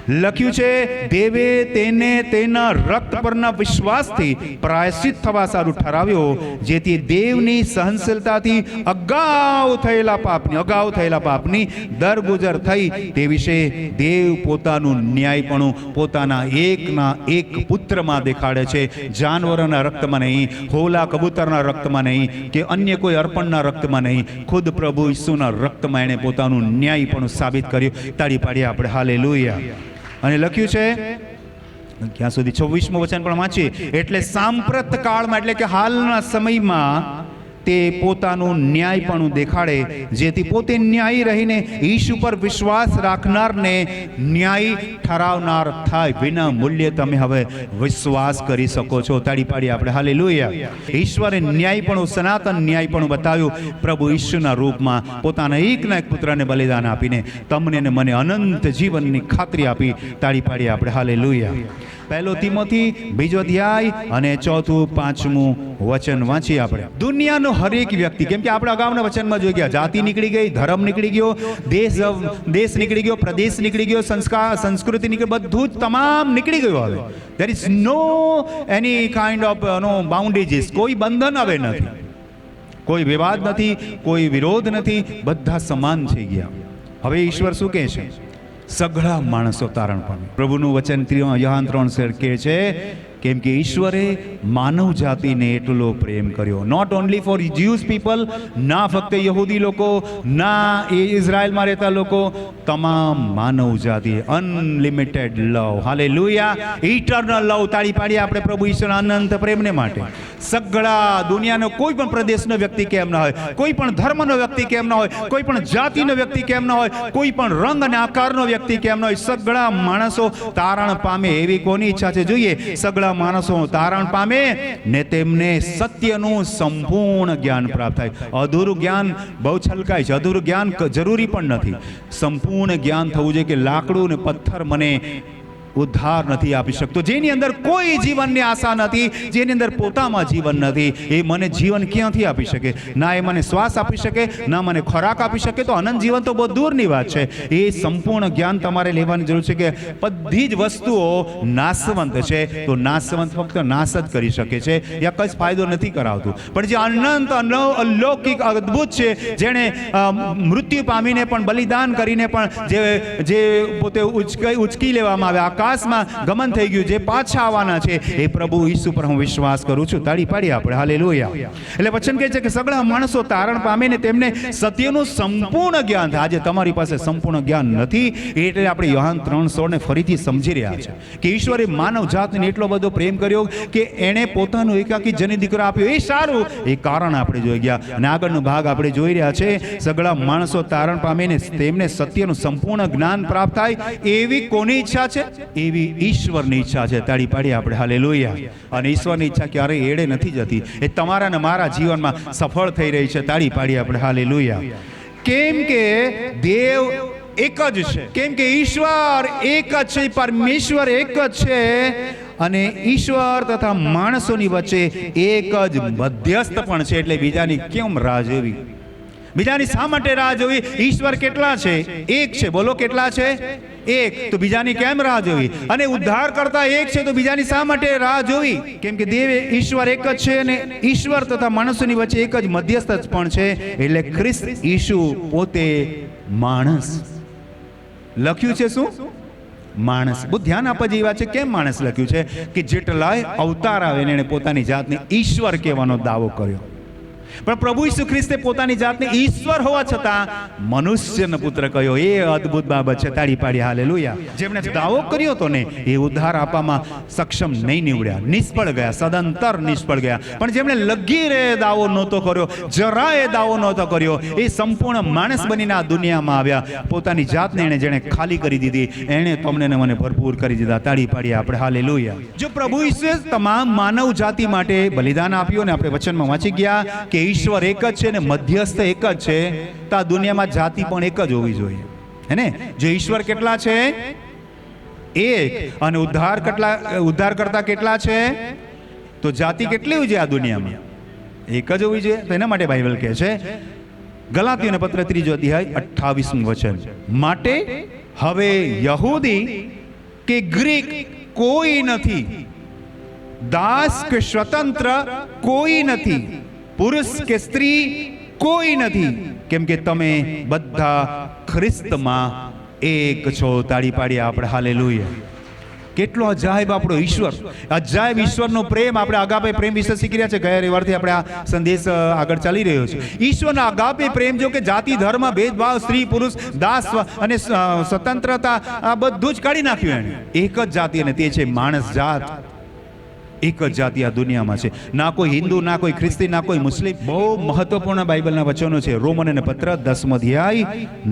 લખ્યું છે, દેવે તેને તેના રક્ત પરના વિશ્વાસથી પ્રાયશ્ચિત થવા સારું ઠરાવ્યો, જેથી દેવની સહનશીલતાથી અગાઉ થયેલા પાપની દરગુજર થઈ તે વિશે દેવ પોતાનું ન્યાયપણું પોતાના એકના એક પુત્રમાં દેખાડે છે. જાનવરોના રક્તમાં નહીં, હોલા કબૂતરના રક્તમાં નહીં, કે અન્ય કોઈ અર્પણના રક્તમાં નહીં, ખુદ પ્રભુ ઈસુના રક્તમાં એણે પોતાનું ન્યાયપણું સાબિત કર્યું. તાળી પાડીએ આપણે હાલેલુયા. અને લખ્યું છે, ક્યાં સુધી 26મું વચન પણ વાંચીએ, એટલે સાંપ્રત કાળમાં એટલે કે હાલના સમયમાં તે પોતાનું ન્યાયપણું દેખાડે, જેથી પોતે ન્યાયી રહીને ઈશ્વર પર વિશ્વાસ રાખનારને ન્યાયી ઠરાવનાર થાય. વિના મૂલ્યે તમે હવે વિશ્વાસ કરી શકો છો. તાળી પાડી આપણે હાલેલુયા. ઈશ્વરે ન્યાયપણું, સનાતન ન્યાયપણું બતાવ્યું પ્રભુ ઈશ્વરના રૂપમાં, પોતાના એકના એક પુત્રને બલિદાન આપીને તમને ને મને અનંત જીવનની ખાતરી આપી. તાળી પાડી આપણે હાલેલુયા. પહેલો તિમોથી 2 અધ્યાય અને 4, 5મું વચન વાંચીએ આપણે. દુનિયાનો હરેક વ્યક્તિ, કેમ કે આપણે અગાઉના વચનમાં જોઈ ગયા, જાતિ નીકળી ગઈ, ધર્મ નીકળી ગયો, દેશ નીકળી ગયો, પ્રદેશ નીકળી ગયો, સંસ્કૃતિ નીકળી, બધું જ તમામ નીકળી ગયું. હવે there is no any kind of boundaries. કોઈ બંધન હવે નથી, કોઈ વિવાદ નથી, કોઈ વિરોધ નથી, બધા સમાન થઈ ગયા. હવે ઈશ્વર શું કહે છે? સઘળા માણસો તારણ પામે. પ્રભુનું વચન યોહાન 3:16 કહે છે, કેમ કે ઈશ્વરે માનવ જાતિને એટલો પ્રેમ કર્યો. નોટ ઓનલી ફોર જ્યુઝ પીપલ, ના ફક્ત યહૂદી લોકો, ના એ ઇઝરાયલમાં રહેતા લોકો, તમામ માનવ જાતિ. અનલિમિટેડ લવ. હાલેલુયા. ઇટર્નલ લવ. તાળી પાડીએ આપણે પ્રભુ ઈશ્વરના અનંત પ્રેમને માટે. સઘળા દુનિયાનો કોઈ પણ પ્રદેશનો વ્યક્તિ કેમ ના હોય, કોઈ પણ ધર્મનો વ્યક્તિ કેમ ના હોય, કોઈ પણ જાતિનો વ્યક્તિ કેમ ના હોય, કોઈ પણ રંગ અને આકારનો વ્યક્તિ કેમ ના હોય, સઘળા માણસો તારણ પામે એવી કોની ઈચ્છા છે? જોઈએ, સઘળા માણસો તારણ પામે ને તેમને સત્યનું સંપૂર્ણ જ્ઞાન પ્રાપ્ત થાય. અધૂરું જ્ઞાન બહુ છલકાય છે, અધૂરું જ્ઞાન જરૂરી પણ નથી. સંપૂર્ણ જ્ઞાન થવું જોઈએ કે લાકડું ને પથ્થર મને ઉદ્ધાર નથી આપી શકતો. જેની અંદર કોઈ જીવનની આશા નથી, જેની અંદર પોતામાં જીવન નથી, એ મને જીવન ક્યાંથી આપી શકે? ના એ મને શ્વાસ આપી શકે, ના મને ખોરાક આપી શકે. તો અનંત જીવન તો બહુ દૂરની વાત છે. એ સંપૂર્ણ જ્ઞાન તમારે લેવાની જરૂર છે કે બધી જ વસ્તુઓ નાશવંત છે, તો નાશવંત ફક્ત નાશ જ કરી શકે છે, યા કઈ ફાયદો નથી કરાવતું. પણ જે અનંત અલૌકિક અદ્ભુત છે, જેણે મૃત્યુ પામીને પણ, બલિદાન કરીને પણ, જે પોતે ઉચકી લેવામાં આવે, આકાશમાં ગમન થઈ ગયું, જે પાછા આવવાના છે, એ પ્રભુ ઈસુ પર હું વિશ્વાસ કરું છું. તાળી પાડીએ આપણે હાલેલુયા. એટલે વચન કહે છે કે સઘળા માણસો તારણ પામે ને તેમને સત્યનું સંપૂર્ણ જ્ઞાન થાય. આજે તમારી પાસે સંપૂર્ણ જ્ઞાન નથી, એટલે આપણે યોહાન 3:16 ફરીથી સમજી રહ્યા છે કે ઈશ્વરે માનવ જાતને એટલો બધો પ્રેમ કર્યો કે એણે પોતાનો એકાકી જની દીકરો આપ્યો. એ સારું, એ કારણ આપણે જોઈ ગયા. અને આગળનો ભાગ આપણે જોઈ રહ્યા છે, સઘળા માણસો તારણ પામે ને તેમને સત્યનું સંપૂર્ણ જ્ઞાન પ્રાપ્ત થાય. એવી કોની ઈચ્છા છે? એવી ઈશ્વરની ઈચ્છા છે. તાળી પાડીએ આપણે હાલેલુયા. અને ઈશ્વરની ઈચ્છા ક્યારેય એડે નથી જતી, એ તમારા અને મારા જીવનમાં સફળ થઈ રહી છે. તાળી પાડીએ આપણે હાલેલુયા. કેમ કે દેવ એક જ છે, કેમ કે ઈશ્વર એક જ છે, પરમેશ્વર એક જ છે, અને ઈશ્વર તથા માણસોની વચ્ચે એક જ મધ્યસ્થ પણ છે. એટલે બીજાની કેમ રાહ જોવી? બીજાની શા માટે રાહ જોવી? ઈશ્વર કેટલા છે? એક છે. બોલો, કેટલા છે? એક. તો બીજાની કેમ રાહ જોવી? અને ઉદ્ધાર કરતા એક છે, તો બીજાની શા માટે રાહ જોવી? કેમ કે દેવ ઈશ્વર એક જ છે, અને ઈશ્વર તથા માણસોની વચ્ચે એક જ મધ્યસ્થ પણ છે, એટલે ખ્રિસ્ત ઈસુ પોતે માણસ. લખ્યું છે શું? માણસ. બહુ ધ્યાન આપવા જેવી વાત છે. કેમ માણસ લખ્યું છે? કે જેટલાય અવતાર આવે ને એને પોતાની જાતને ઈશ્વર કહેવાનો દાવો કર્યો. પણ પ્રભુ ઈસુ ખ્રિસ્તે પોતાની જાતને ઈશ્વર હોવા છતાં મનુષ્યનો પુત્ર કહ્યો. એ અદ્ભુત બાબત છે. તાળી પાડી હાલેલુયા. જેમણે દાવો કર્યો હતો ને એ ઉદ્ધાર આપવામાં સક્ષમ નહીં નીવડ્યા, નિષ્ફળ ગયા, સદંતર નિષ્ફળ ગયા. પણ જેમણે લગીરે દાવો નહોતો કર્યો, જરાય દાવો નહોતો કર્યો, એ સંપૂર્ણ માણસ બનીને આ દુનિયામાં આવ્યા. પોતાની જાતને જેણે ખાલી કરી દીધી, એણે તમને ને મને ભરપૂર કરી દીધા. તાળી પાડીએ આપણે હાલેલુયા. જો પ્રભુ ઈસુએ તમામ માનવ જાતિ માટે બલિદાન આપ્યું, ને આપણે વચનમાં વાંચી ગયા કે ઈશ્વર એક જ છે ને મધ્યસ્થ એક જ છે, તો આ દુનિયામાં જાતિ પણ એક જ હોવી જોઈએ, હે ને? જો ઈશ્વર કેટલા છે? એક. અને ઉદ્ધારકર્તા કેટલા છે? તો જાતિ કેટલી હોય છે આ દુનિયામાં? એક જ હોવી જોઈએ. તો એના માટે બાઇબલ કહે છે, ગલાતીઓના પત્ર 3 અધ્યાય 28મું વચન, માટે હવે યહૂદી કે ગ્રીક કોઈ નથી, દાસ કે સ્વતંત્ર કોઈ નથી, પુરુષ કે સ્ત્રી કોઈ નથી, કેમ કે તમે બધા ખ્રિસ્તમાં એક છો. તાળી પાડીએ આપણે હાલેલુયા. કેટલો અજાયબ આપણો ઈશ્વર, અજાયબ ઈશ્વરનો પ્રેમ. આપણે અગાપે પ્રેમ વિશે શીખી રહ્યા છે. ગયા રવિવારથી આપણે આ સંદેશ આગળ ચાલી રહ્યો છે. ઈશ્વરનો અગાપે પ્રેમ, જો કે જાતિ ધર્મ ભેદભાવ, સ્ત્રી પુરુષ, દાસ અને સ્વતંત્રતા, આ બધું જ કાઢી નાખ્યું એણે. એક જ જાતિ, અને તે છે માણસ જાત. એક જ જાતિ આ દુનિયામાં છે. ના કોઈ હિન્દુ, ના કોઈ ખ્રિસ્તી, ના કોઈ મુસ્લિમ. બહુ મહત્વપૂર્ણ બાઇબલના વચનો છે. રોમનોને પત્ર 10મો અધ્યાય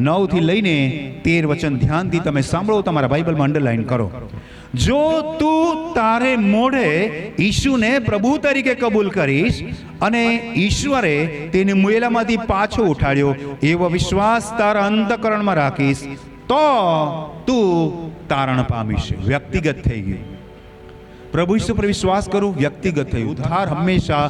9 થી લઈને 13 વચન ધ્યાનથી તમે સાંભળો, તમારા બાઇબલમાં અંડરલાઈન કરો. જો તું તારે મોઢે ઈશુને પ્રભુ તરીકે કબૂલ કરીશ અને ઈશ્વરે તેને મુયેલામાંથી પાછો ઉઠાડ્યો એવો વિશ્વાસ તારા અંતઃકરણમાં રાખીશ, તો તું તારણ પામીશ. વ્યક્તિગત થઈ ગયું. પ્રભુ ઈસુ પર વિશ્વાસ કરું, વ્યક્તિગત થયું. ઉદ્ધાર હંમેશા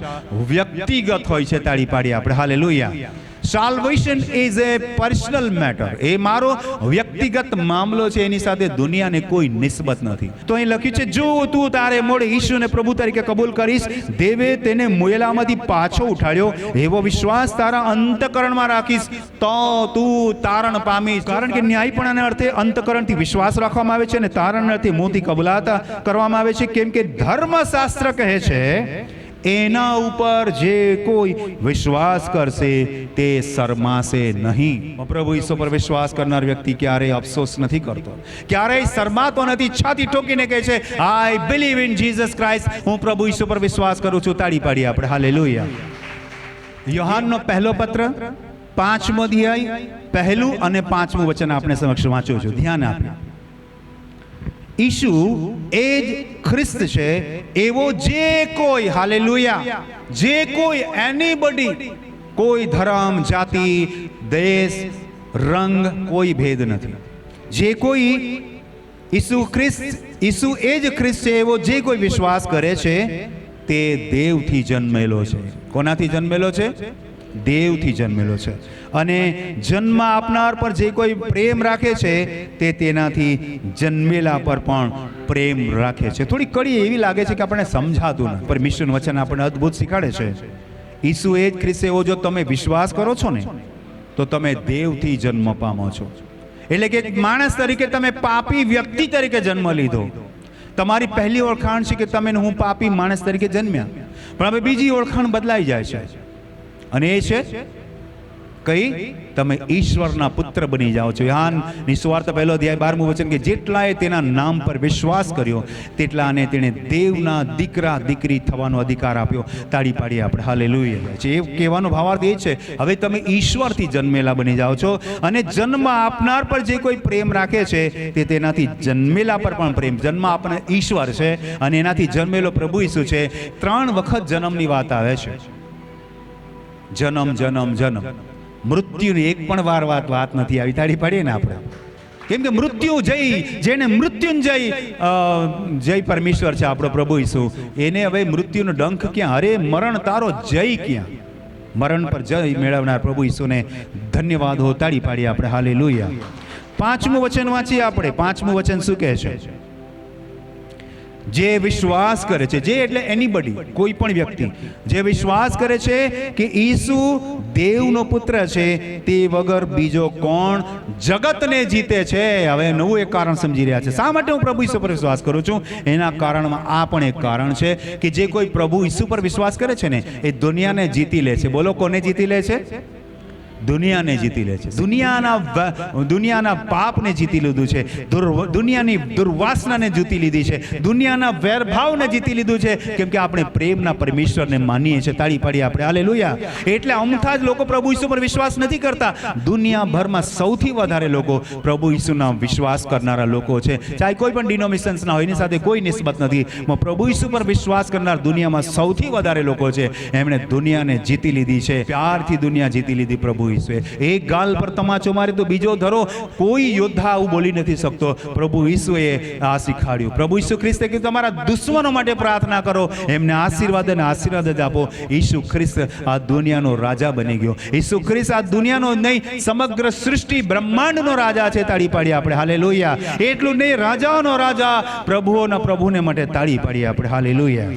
વ્યક્તિગત હોય છે. તાળી પાડીએ આપણે hallelujah. Salvation is a personal matter. એ મારો વ્યક્તિગત મામલો છે, એની સાથે દુનિયાને કોઈ નિસ્બત નથી. તો અહીં લખ્યું છે, જો તું તારે મોઢે ઈશુને પ્રભુ તરીકે કબૂલ કરીશ, દેવે તેને મુયેલામાંથી પાછો ઉઠાડ્યો એવો વિશ્વાસ તારા અંતઃકરણમાં રાખીશ, તો તું તારણ પામીશ. કારણ કે ન્યાયપણાના અર્થે અંતઃકરણથી વિશ્વાસ રાખવામાં આવે છે, અને તારણના અર્થે મોંથી કબૂલાત કરવામાં આવે છે. કેમ કે ધર્મશાસ્ત્ર કહે છે, એના ઉપર જે કોઈ વિશ્વાસ કરશે તે શરમાશે નહીં. પ્રભુ ઈસુ પર વિશ્વાસ કરનાર વ્યક્તિ ક્યારેય અફસોસ નથી કરતો, ક્યારેય શરમાતો નથી. છાતી ઠોકીને કહે છે, I believe in Jesus Christ. હું પ્રભુ ઈસુ પર વિશ્વાસ કરું છું. તાળી પાડીએ આપણે હાલેલુયા. યોહાનનો પહેલો પત્ર 5મો અધ્યાય 1 અને 5મું વચન આપણે સમક્ષ વાંચું છું. ધ્યાન આપે. ઈશુ એ જ ખ્રિસ્ત છે, એવો જે કોઈ, હાલેલુયા, જે કોઈ, એનીબડી, કોઈ ધર્મ, જાતિ, દેશ, રંગ, કોઈ ભેદ નથી. જે કોઈ ઈસુ એ જ ખ્રિસ્ત છે એવો જે કોઈ વિશ્વાસ કરે છે તે દેવથી જન્મેલો છે. કોનાથી જન્મેલો છે? દેવથી જન્મેલો છે. અને જન્મ આપનાર પર જે કોઈ પ્રેમ રાખે છે તે તેનાથી જન્મેલા પર પણ પ્રેમ રાખે છે. થોડી કડી એવી લાગે છે કે આપણને સમજાતું નથી, પણ મિશનનું વચન આપણને અદ્ભુત શીખાડે છે. ઈસુ એ જ ખ્રિસ્ત એવો જો તમે વિશ્વાસ કરો છો ને, તો તમે દેવથી જન્મ પામો છો. એટલે કે માણસ તરીકે તમે પાપી વ્યક્તિ તરીકે જન્મ લીધો. તમારી પહેલી ઓળખાણ છે કે તમે હું પાપી માણસ તરીકે જન્મ્યા. પણ હવે બીજી ઓળખાણ બદલાઈ જાય છે, અને એ છે કઈ? તમે ઈશ્વરના પુત્ર બની જાઓ છો. યોહાનની સુવાર્તા 1 અધ્યાય 12મું વચન કે જેટલાએ તેના નામ પર વિશ્વાસ કર્યો તેટલાને તેણે દેવના દીકરા દીકરી થવાનો અધિકાર આપ્યો. તાળી પાડીએ આપણે હાલેલુયા. એ કહેવાનો ભાવાર્થ એ છે, હવે તમે ઈશ્વરથી જન્મેલા બની જાઓ છો, અને જન્મ આપનાર પર જે કોઈ પ્રેમ રાખે છે તે તેનાથી જન્મેલા પર પણ પ્રેમ. જન્મ આપનાર ઈશ્વર છે, અને એનાથી જન્મેલો પ્રભુ ઈસુ છે. 3 વખત જન્મની વાત આવે છે. જન્મ, જન્મ, જન્મ. મૃત્યુની એક પણ વાર વાત નથી આવી. તાળી પાડીએ ને આપણે. કેમ કે મૃત્યુ જય, જેને મૃત્યુંજય જય પરમેશ્વર છે આપણો પ્રભુ ઈસુ, એને હવે મૃત્યુનો ડંખ ક્યાં? અરે મરણ તારો જય ક્યાં? મરણ પર જય મેળવનાર પ્રભુ ઈસુને ધન્યવાદ હો. તાળી પાડીએ આપણે હાલેલુયા. 5મું વચન વાંચીએ આપણે. 5મું વચન શું કહે છે? જે વિશ્વાસ કરે છે, જે એટલે એનીબડી, કોઈ પણ વ્યક્તિ જે વિશ્વાસ કરે છે કે ઈસુ દેવનો પુત્ર છે, તે વગર બીજો કોણ જગતને જીતે છે. હવે નવું એક કારણ સમજી રહ્યા છે. શા માટે હું પ્રભુ ઈસુ પર વિશ્વાસ કરું છું? એના કારણમાં આ પણ એક કારણ છે કે જે કોઈ પ્રભુ ઈસુ પર વિશ્વાસ કરે છે ને, એ દુનિયાને જીતી લે છે. બોલો, કોને જીતી લે છે? દુનિયાને જીતી લે છે. દુનિયાના પાપને જીતી લીધું છે, દુનિયાની દુર્વાસનાને જીતી લીધી છે, દુનિયાના વેરભાવને જીતી લીધું છે, કેમ કે આપણે પ્રેમના પરમેશ્વરને માનીએ છીએ. તાળી પાડીએ આપણે હાલેલુયા. એટલે અમથા જ લોકો પ્રભુ ઈસુ પર વિશ્વાસ નથી કરતા. દુનિયાભરમાં સૌથી વધારે લોકો પ્રભુ ઈસુના વિશ્વાસ કરનારા લોકો છે. ચાહે કોઈ પણ ડિનોમિનેશન્સના હોય, એની સાથે કોઈ નિસ્બત નથી. પ્રભુ ઈસુ પર વિશ્વાસ કરનાર દુનિયામાં સૌથી વધારે લોકો છે. એમણે દુનિયાને જીતી લીધી છે. પ્યારથી દુનિયા જીતી લીધી પ્રભુ ઈસુએ. એક ગાલ પર તમાચો મારે તો બીજો ધરો. કોઈ યોદ્ધા આવું બોલી નથી શકતો. પ્રભુ ઈસુએ આ શીખવાડ્યું. પ્રભુ ઈસુ ખ્રિસ્તે કીધું, તમારા દુશ્મનો માટે પ્રાર્થના કરો, એમને આશીર્વાદ અને આશીર્વાદ જ આપો. ઈસુ ખ્રિસ્ત આ દુનિયાનો રાજા બની ગયો. ઈસુ ખ્રિસ્ત આ દુનિયાનો નહીં, સમગ્ર સૃષ્ટિ બ્રહ્માંડનો રાજા છે. તાળી પાડીએ આપણે હાલેલુયા. એટલું નહીં, રાજાઓનો રાજા, પ્રભુઓના પ્રભુને માટે તાળી પાડીએ આપણે હાલેલુયા.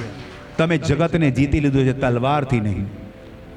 તમે જગતને જીતી લીધું છે તલવારથી નહીં,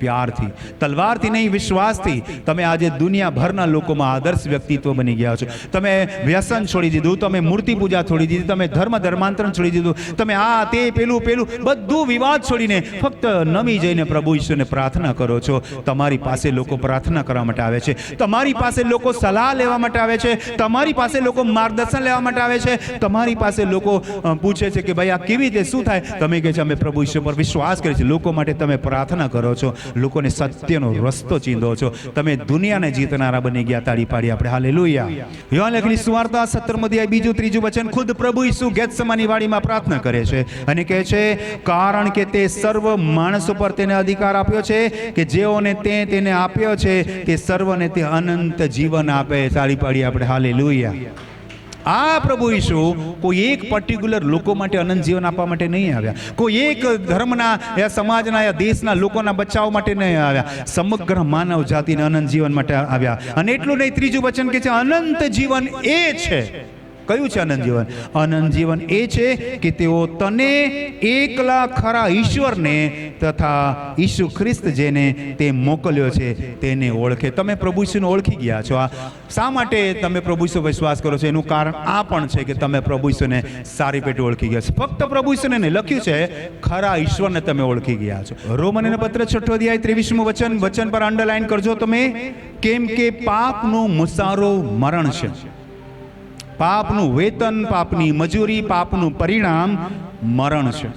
પ્યારથી. તલવારથી નહીં, વિશ્વાસથી. તમે આજે દુનિયાભરના લોકોમાં આદર્શ વ્યક્તિત્વ બની ગયા છો. તમે વ્યસન છોડી દીધું, તમે મૂર્તિ પૂજા છોડી દીધી, તમે ધર્માંતરણ છોડી દીધું, તમે આ તે પેલું બધું વિવાદ છોડીને ફક્ત નમી જઈને પ્રભુ ઈશ્વરને પ્રાર્થના કરો છો. તમારી પાસે લોકો પ્રાર્થના કરવા માટે આવે છે, તમારી પાસે લોકો સલાહ લેવા માટે આવે છે, તમારી પાસે લોકો માર્ગદર્શન લેવા માટે આવે છે, તમારી પાસે લોકો પૂછે છે કે ભાઈ આ કેવી રીતે, શું થાય? તમે કહે છે અમે પ્રભુ ઈશ્વર પર વિશ્વાસ કરીએ છીએ. લોકો માટે તમે પ્રાર્થના કરો છો, લોકોને સત્યનો રસ્તો ચીંધો છો. તમે દુનિયાને જીતનારા બની ગયા. તાળી પાડી આપણે હાલેલુયા. યોહાન લખેલી સુવાર્તા 17 અધ્યાય 2-3 વચન. ખુદ પ્રભુ ઈસુ ગેત્સેમાની વાડીમાં પ્રાર્થના કરે છે અને કહે છે, કારણ કે તે સર્વ માણસો પર તેને અધિકાર આપ્યો છે કે જેઓને તેને આપ્યો છે તે સર્વને તે અનંત જીવન આપે. તાળી પાડી આપણે હાલેલુયા. આ પ્રભુ ઈસુ કોઈ એક પર્ટિક્યુલર લોકો માટે અનંત જીવન આપવા માટે નહીં આવ્યા. કોઈ એક ધર્મના યા સમાજના યા દેશના લોકોના બચાવ માટે નહીં આવ્યા. સમગ્ર માનવ જાતિને અનંત જીવન માટે આવ્યા. અને એટલું નહીં, ત્રીજું વચન કે છે અનંત જીવન એ છે. કયું છે અનંત જીવન? અનંત જીવન એ છે કે તેઓ તને એકલા ખરા ઈશ્વરને તથા ઈસુ ખ્રિસ્ત જેને તે મોકલ્યો છે તેને ઓળખે. તમે પ્રભુ ઈસુને ઓળખી ગયા છો. શા માટે તમે પ્રભુ ઈસુ વિશ્વાસ કરો છો? એનું કારણ આ પણ છે કે તમે પ્રભુ ઈસુને સારી પેટે ઓળખી ગયા છો. ફક્ત પ્રભુ ઈસુને નહીં, લખ્યું છે ખરા ઈશ્વરને તમે ઓળખી ગયા છો. રોમનોને પત્ર 6 અધ્યાય 23મું વચન પર અંડરલાઈન કરજો તમે. કેમ કે પાપનો મુસારો મરણ છે, પાપનું વેતન, પાપની મજૂરી, પાપનું પરિણામ મરણ છે.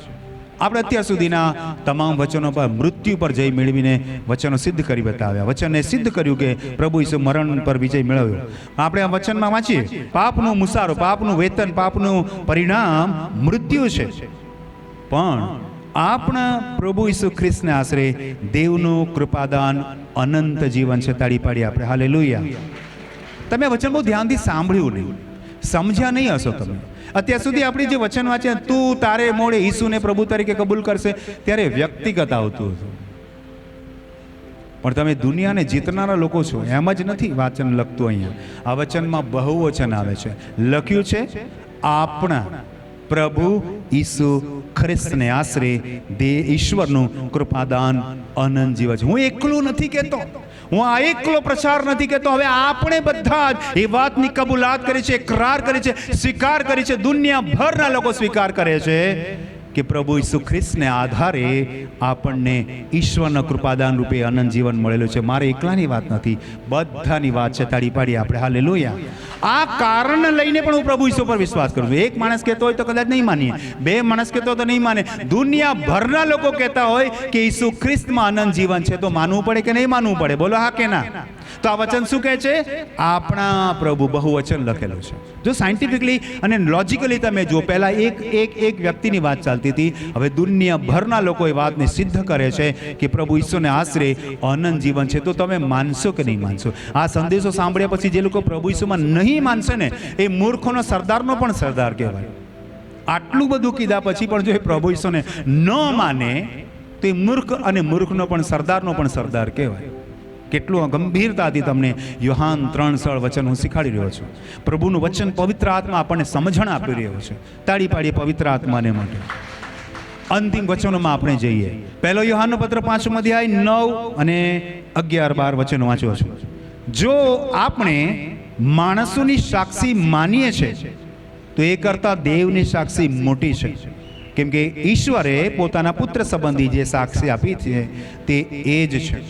આપણે અત્યાર સુધીના તમામ વચનો પર મૃત્યુ પર જય મેળવીને વચનો સિદ્ધ કરી બતાવ્યા. વચને સિદ્ધ કર્યું કે પ્રભુ ઈસુ મરણ પર વિજય મેળવ્યો. આપણે આ વચનમાં વાંચીએ, પાપનો મુસારો, પાપનું વેતન, પાપનું પરિણામ મૃત્યુ છે, પણ આપણા પ્રભુ ઈસુ ખ્રિસ્તને આશરે દેવનું કૃપાદાન અનંત જીવન છે. તાળી પાડી આપણે હાલેલુયા. તમે વચન બહુ ધ્યાનથી સાંભળ્યું નહીં, સમજ્યા નહીં હશો તમે. અત્યાર સુધી આપણે જે વચન વાંચ્યા, તું તારે મોડે ઈસુને પ્રભુ તરીકે કબૂલ કરશે, ત્યારે વ્યક્તિગત આવતું હતું. પણ તમે દુનિયાને જીતનારા લોકો છો, એમ જ નથી વાચન લખતું. અહીંયા આ વચનમાં બહુવચન આવે છે. લખ્યું છે આપણા પ્રભુ ઈસુ ખ્રિસ્તને આશરે ઈશ્વરનું કૃપાદાન અનંત જીવન છે. હું એકલું નથી કહેતો, હું આ એકલો પ્રચાર નથી કહેતો. હવે આપણે બધા જ એ વાતની કબૂલાત કરી છે, ઇકરાર કરી છે, સ્વીકાર કરી છે. દુનિયાભરના લોકો સ્વીકાર કરે છે કે પ્રભુ ઈસુ ખ્રિસ્તને આધારે આપણને ઈશ્વરના કૃપાદાન રૂપે અનંત જીવન મળેલું છે. મારે એકલાની વાત નથી, બધાની વાત છે. તાળી પાડી આપણે હાલેલુયા. આ કારણ લઈને પણ હું પ્રભુ ઈસુ પર વિશ્વાસ કરું છું. એક માણસ કહેતો હોય તો કદાચ નહીં માનીએ, બે માણસ કહેતો હોય તો નહીં માને. દુનિયાભરના લોકો કહેતા હોય કે ઈસુ ખ્રિસ્તમાં અનંત જીવન છે, તો માનવું પડે કે નહીં માનવું પડે? બોલો હા કે ના? તો આ વચન શું કહે છે? આપણા પ્રભુ, બહુવચન લખેલું છે. જો સાયન્ટિફિકલી અને લોજિકલી તમે જો, પહેલા એક વ્યક્તિની વાત ચાલતી હતી, હવે દુનિયાભરના લોકો એ વાતને સિદ્ધ કરે છે કે પ્રભુ ઈસુને આશરે અનંત જીવન છે. તો તમે માનશો કે નહીં માનશો? આ સંદેશો સાંભળ્યા પછી જે લોકો પ્રભુ ઈસુમાં નહીં માનશે ને, એ મૂર્ખોનો સરદારનો પણ સરદાર કહેવાય. આટલું બધું કીધા પછી પણ જો એ પ્રભુ ઈસુને ન માને તો એ મૂર્ખ, અને મૂર્ખનો પણ સરદારનો પણ સરદાર કહેવાય. કેટલું ગંભીરતાથી તમને યોહાન 3:16 વચન હું શીખવાડી રહ્યો છું. પ્રભુનું વચન પવિત્ર આત્મા આપણને સમજણ આપી રહ્યો છે. તાળી પાડીએ પવિત્ર આત્માને માટે. અંતિમ વચનોમાં આપણે જઈએ. પહેલો યોહાનનો પત્ર 5મો અધ્યાય 9 અને 11-12 વચનો વાંચો છું. જો આપણે માણસોની સાક્ષી માનીએ છીએ તો એ કરતાં દેવની સાક્ષી મોટી છે, કેમ કે ઈશ્વરે પોતાના પુત્ર સંબંધી જે સાક્ષી આપી છે તે એ જ છે.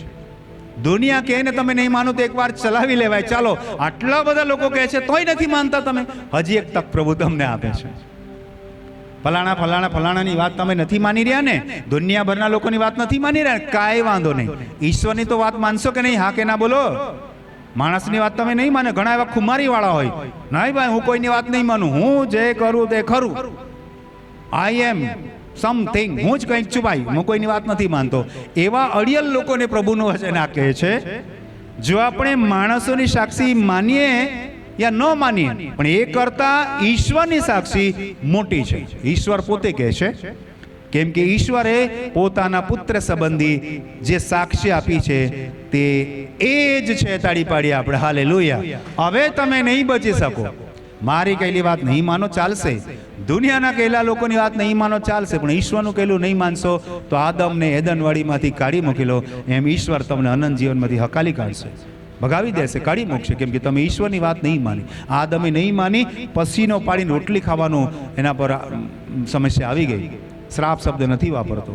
દુનિયા કહે ને તમે નહીં માનો તો એકવાર ચલાવી લેવાય. ચાલો, આટલા બધા લોકો કહે છે તોય નથી માનતા તમે, હજી એક તક પ્રભુ તમને આપે છે. ફલાણાની વાત તમે નથી માની રહ્યા ને, દુનિયાભરના લોકોની વાત નથી માની રહ્યા, કાંઈ વાંધો નહીં. ઈશ્વરની તો વાત માનશો કે નહીં? હા કે ના બોલો. માણસની વાત તમે નહીં માને. ઘણા એવા ખુમારી વાળા હોય, નહીં ભાઈ હું કોઈની વાત નહીં માનું, હું જે કરું તે ખરું, આઈ એમ સમથિંગ, હું જ કંઈક છું ભાઈ, હું કોઈની વાત નથી માનતો. એવા અડિયલ લોકોને પ્રભુનું વચન આ કહે છે, જો આપણે માણસોની સાક્ષી માનીએ યા ન માનીએ, પણ એ કરતા ઈશ્વરની સાક્ષી મોટી છે. ઈશ્વર પોતે કહે છે, કેમ કે ઈશ્વરે પોતાના પુત્ર સંબંધી જે સાક્ષી આપી છે તે એ જ છે. તાળી પાડીએ આપણે હાલેલુયા. હવે તમે નહીં બચી શકો. મારી કહેલી વાત નહીં માનો ચાલશે, દુનિયાના કહેલા લોકોની વાત નહીં માનો ચાલશે, પણ ઈશ્વરનું કહેલું નહીં માનશો તો આદમને એદનવાડીમાંથી કાઢી મૂકી લો એમ ઈશ્વર તમને અનંત જીવનમાંથી હકાલી કાઢશે, ભગાવી દેશે, કાઢી મૂકશે, કેમ કે તમે ઈશ્વરની વાત નહીં માની. આદમે નહીં માની, પસીનો પાડીને રોટલી ખાવાનું એના પર સમસ્યા આવી ગઈ. શ્રાપ શબ્દ નથી વાપરતો,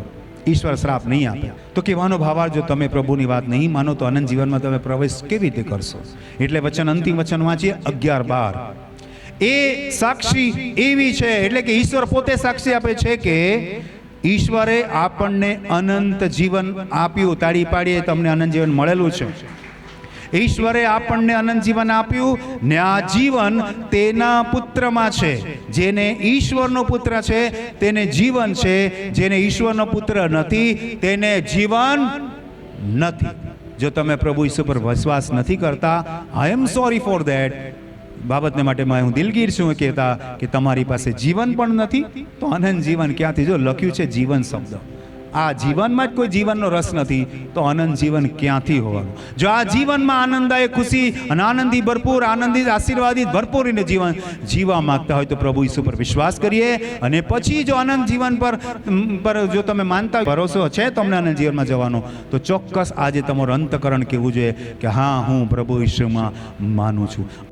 ઈશ્વર શ્રાપ નહીં આપે. તો કહેવાનો ભાવાર્થ, જો તમે પ્રભુની વાત નહીં માનો તો અનંત જીવનમાં તમે પ્રવેશ કેવી રીતે કરશો? એટલે વચન, અંતિમ વચન વાંચીએ 11-12. એ સાક્ષી એવી છે, એટલે કે ઈશ્વર પોતે સાક્ષી આપે છે કે ઈશ્વરે આપણને અનંત જીવન આપ્યું. તાળી પાડીએ, તમને અનંત જીવન મળેલું છે. ઈશ્વરે આપણને અનંત જીવન આપ્યું ને આ જીવન તેના પુત્રમાં છે. જેને ઈશ્વરનો પુત્ર છે તેને જીવન છે, જેને ઈશ્વરનો પુત્ર નથી તેને જીવન નથી. જો તમે પ્રભુ ઈશ્વર પર વિશ્વાસ નથી કરતા, આઈ એમ સોરી ફોર ધેટ બાબતને માટે હું દિલગીર છું કહેતા કે તમારી પાસે જીવન પણ નથી તો અનંત જીવન ક્યાંથી? જો લખ્યું છે જીવન શબ્દ, આ જીવનમાં જ કોઈ જીવનનો રસ નથી તો અનંત જીવન ક્યાંથી હોવાનું? જો આ જીવનમાં આનંદદાયક, ખુશી અને આનંદી ભરપૂર, આનંદિત, આશીર્વાદિત, ભરપૂર જીવન જીવવા માંગતા હોય તો પ્રભુ ઈસુ પર વિશ્વાસ કરીએ, અને પછી જો અનંત જીવન પર જો તમે માનતા ભરોસો છે તમને અનંત જીવનમાં જવાનો, તો ચોક્કસ આજે તમારું અંતકરણ કહેવું જોઈએ કે હા, હું પ્રભુ ઈસુમાં માનું છું.